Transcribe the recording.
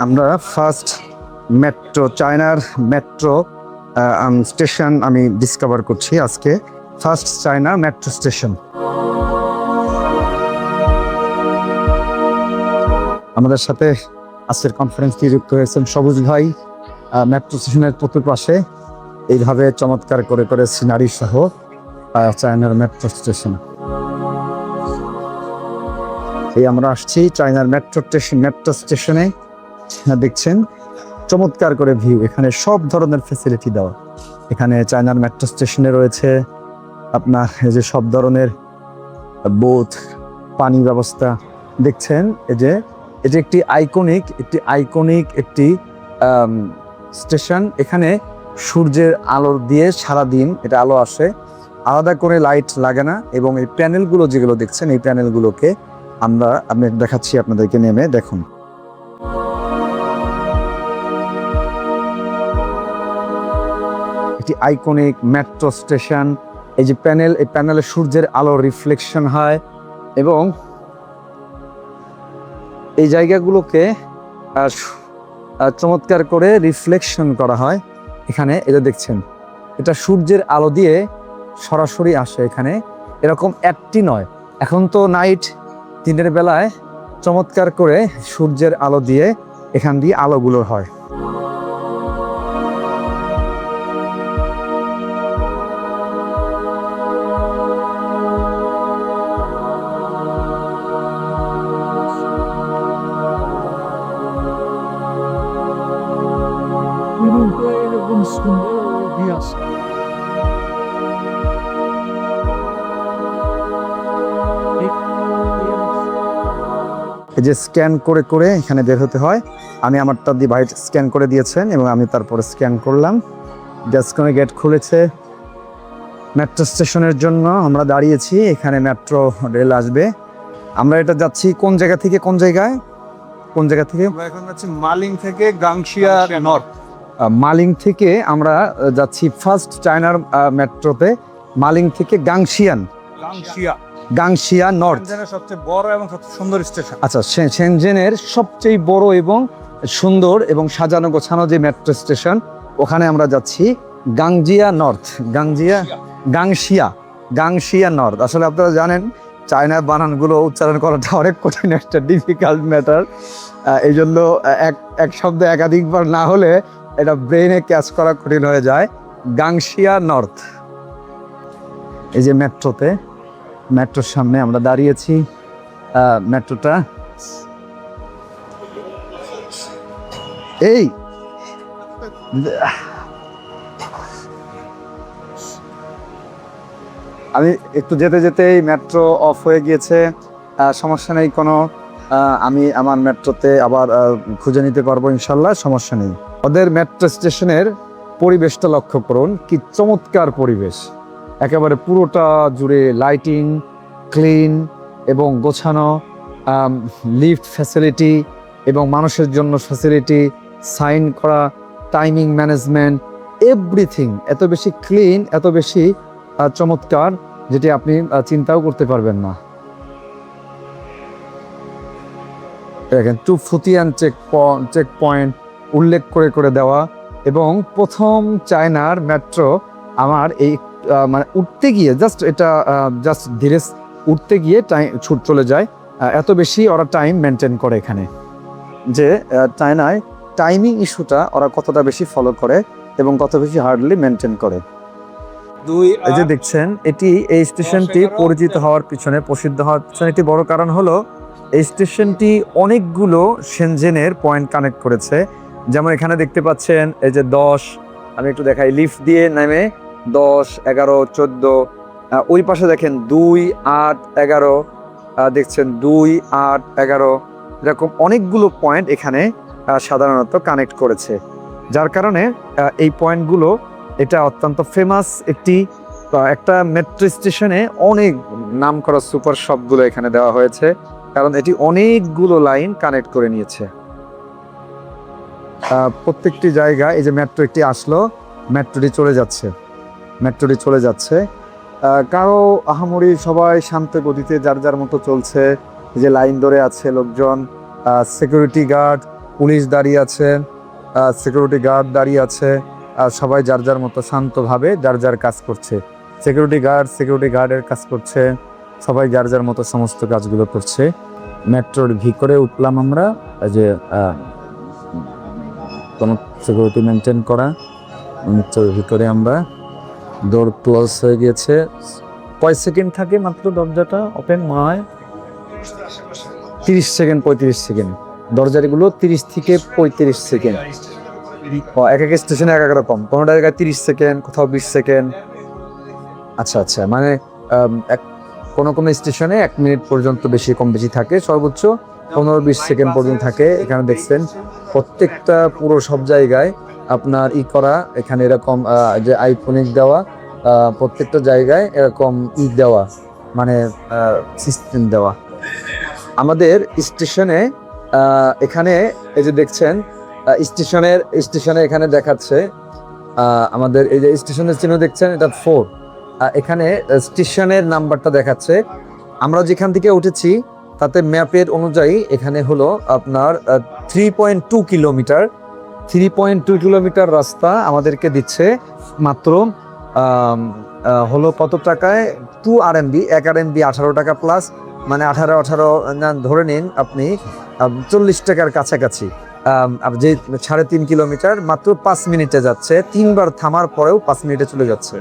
আমরা first metro চায়নার metro station আমি ডিসকভার করছি আজকে। First China metro station. আমাদের সাথে আজকের কনফারেন্সটি যুক্ত হয়েছেন সবুজ ভাই। মেট্রো স্টেশনের চতুর্পাশে এইভাবে চমৎকার করে করে সিনারি সহ চায়নার মেট্রো স্টেশন। এই আমরা আসছি চায়নার মেট্রো স্টেশনে। দেখছেন চমৎকার করে ভিউ, এখানে সব ধরনের ফ্যাসিলিটি দেওয়া। এখানে চায়নার মেট্রো স্টেশনে রয়েছে আপনার এই যে সব ধরনের বোট, পানি ব্যবস্থা। দেখছেন এই যে একটি আইকনিক একটি স্টেশন। এখানে সূর্যের আলো দিয়ে সারাদিন এটা আলো আসে, আলাদা করে লাইট লাগে না। এবং এই প্যানেলগুলো যেগুলো দেখছেন, এই প্যানেলগুলোকে আমি দেখাচ্ছি আপনাদেরকে, নেমে দেখুন। একটি আইকনিক মেট্রো স্টেশন। এই যে এই প্যানেলে সূর্যের আলো রিফ্লেকশন হয় এবং এই জায়গাগুলোকে চমৎকার করে রিফ্লেকশন করা হয়। এখানে এটা দেখছেন, এটা সূর্যের আলো দিয়ে সরাসরি আসে এখানে। এরকম একটি নয়, এখন তো নাইট, দিনের বেলায় চমৎকার করে সূর্যের আলো দিয়ে এখান দিয়ে আলোগুলো হয়। এরকম সুন্দর ভিউ আসে। এই যে স্ক্যান করে করে এখানে বের হতে হয়। আমি আমারটা দিয়ে ভাই স্ক্যান করে দিয়েছেন এবং আমি তারপরে স্ক্যান করলাম। জাস্ট কোনো গেট খুলেছে মেট্রো স্টেশনের জন্য। আমরা দাঁড়িয়েছি, এখানে মেট্রো রেল আসবে। আমরা এটা যাচ্ছি কোন জায়গা থেকে কোন জায়গায়? আমরা এখন যাচ্ছি মালিং থেকে গাংশিয়া নর্থ। মালিং থেকে আমরা যাচ্ছি ফার্স্ট চায়নার মেট্রোতে, মালিং থেকে গাংশিয়া নর্থ। সবচেয়ে বড় এবং সবচেয়ে সুন্দর স্টেশন। আচ্ছা, শেনজেনের সবচেয়ে বড় এবং সুন্দর এবং সাজানো গোছানো যে মেট্রো স্টেশন, ওখানে আমরা যাচ্ছি গাংশিয়া নর্থ। আসলে আপনারা জানেন চায়নার বানানগুলো উচ্চারণ করাটা অনেক কঠিন, একটা ডিফিকাল্ট ম্যাটার। এই জন্য এক শব্দ একাধিকবার না হলে এটা ব্রেনে ক্যাচ করা কঠিন হয়ে যায়। গাংশিয়া নর্থ। এই যে মেট্রোর সামনে আমরা দাঁড়িয়েছি। মেট্রোটা এই আমি একটু যেতে যেতেই মেট্রো অফ হয়ে গিয়েছে। সমস্যা নেই কোনো, আমি আমার মেট্রোতে আবার খুঁজে নিতে পারবো ইনশাল্লাহ, সমস্যা নেই। ওদের মেট্রো স্টেশনের পরিবেশটা লক্ষ্য করুন, কি চমৎকার পরিবেশ। একেবারে পুরোটা জুড়ে লাইটিং, ক্লিন এবং গোছানো, লিফট ফ্যাসিলিটি এবং মানুষের জন্য ফ্যাসিলিটি, সাইন করা, টাইমিং ম্যানেজমেন্ট, এভরিথিং এত বেশি ক্লিন, এত বেশি চমৎকার, যেটি আপনি চিন্তাও করতে পারবেন না। দেখেন ফুতিয়ান চেক পয়েন্ট উল্লেখ করে দেওয়া। এবং প্রথম চায়নার মেট্রো আমার এই মানে উঠতে গিয়ে জাস্ট ধীরে উঠতে গিয়ে ছুট চলে যায়। এত বেশি ওরা টাইম মেনটেন করে এখানে, যে চায়নায় টাইমিং ইস্যুটা ওরা কতটা বেশি ফলো করে এবং কত বেশি হার্ডলি মেনটেন করে। এই যে দেখছেন, এই স্টেশনটি পরিচিত হওয়ার পিছনে, প্রসিদ্ধ হওয়ার পিছনে একটি বড় কারণ হলো এই স্টেশনটি অনেকগুলো শেনজেনের পয়েন্ট কানেক্ট করেছে। যেমন এখানে দেখতে পাচ্ছেন এই যে 10, আমি একটু দেখাই, লিফট দিয়ে নেমে 10, 11, 14, ওই পাশে দেখেন 2, 8, 11, দেখছেন 2, 8, 11, এরকম অনেকগুলো পয়েন্ট এখানে সাধারণত কানেক্ট করেছে। যার কারণে এই পয়েন্টগুলো, এটা অত্যন্ত ফেমাস একটা মেট্রো স্টেশনে অনেক নাম করা সুপার শপগুলো এখানে দেওয়া হয়েছে, কারণ এটি অনেকগুলো লাইন কানেক্ট করে নিয়েছে। প্রত্যেকটি জায়গায় এই যে মেট্রো একটি আসলো, মেট্রোটি চলে যাচ্ছে। কারো আহামরি, সবাই শান্ত গতিতে যার যার মতো চলছে। যে লাইন ধরে আছে লোকজন, সিকিউরিটি গার্ড পুলিশ দাঁড়িয়ে আছে, সিকিউরিটি গার্ড দাঁড়িয়ে আছে, সবাই যার যার মতো শান্তভাবে যার যার কাজ করছে। সিকিউরিটি গার্ডের কাজ করছে, সবাই যার যার মতো সমস্ত কাজগুলো করছে। মেট্রোর ভিতরে উঠলাম আমরা, এই যে কোনো সিকিউরিটি মেনটেন করা। মেট্রোর ভিতরে আমরা, ডোর ক্লোজ হয়ে গিয়েছে। কয় সেকেন্ড থাকে মাত্র দরজাটা ওপেন হয়? 30 সেকেন্ড 35 সেকেন্ড। দরজাগুলো 30 থেকে 35 সেকেন্ড। এক এক স্টেশনে এক এক রকম, কোনো জায়গায় 30 সেকেন্ড, কোথাও 20 সেকেন্ড। আচ্ছা আচ্ছা, মানে কোনো কোনো স্টেশনে 1 মিনিট পর্যন্ত বেশি কম বেশি থাকে, সর্বোচ্চ 15-20 সেকেন্ড পর্যন্ত থাকে। এখানে দেখছেন প্রত্যেকটা পুরো সব জায়গায় আপনার করা, এখানে এরকম যে আইকনিক দেওয়া, প্রত্যেকটা জায়গায় এরকম দেওয়া, মানে সিস্টেম দেওয়া। আমাদের স্টেশনে এখানে এই যে দেখছেন স্টেশনে এখানে দেখাচ্ছে আমাদের এই যে স্টেশনের চিহ্ন দেখছেন, এটা 4। এখানে স্টেশনের নাম্বারটা দেখাচ্ছে। আমরা যেখান থেকে উঠেছি তাতে ম্যাপের অনুযায়ী এখানে হলো আপনার 3.2 কিলোমিটার। 3.2 কিলোমিটার রাস্তা আমাদেরকে দিচ্ছে মাত্র হলো কত টাকায়? 2 RMB, 1 RMB 18 টাকা প্লাস, মানে 18 ধরে নিন আপনি 40 টাকার কাছাকাছি। যে 3.5 কিলোমিটার মাত্র 5 মিনিটে যাচ্ছে, 3বার থামার পরেও 5 মিনিটে চলে যাচ্ছে।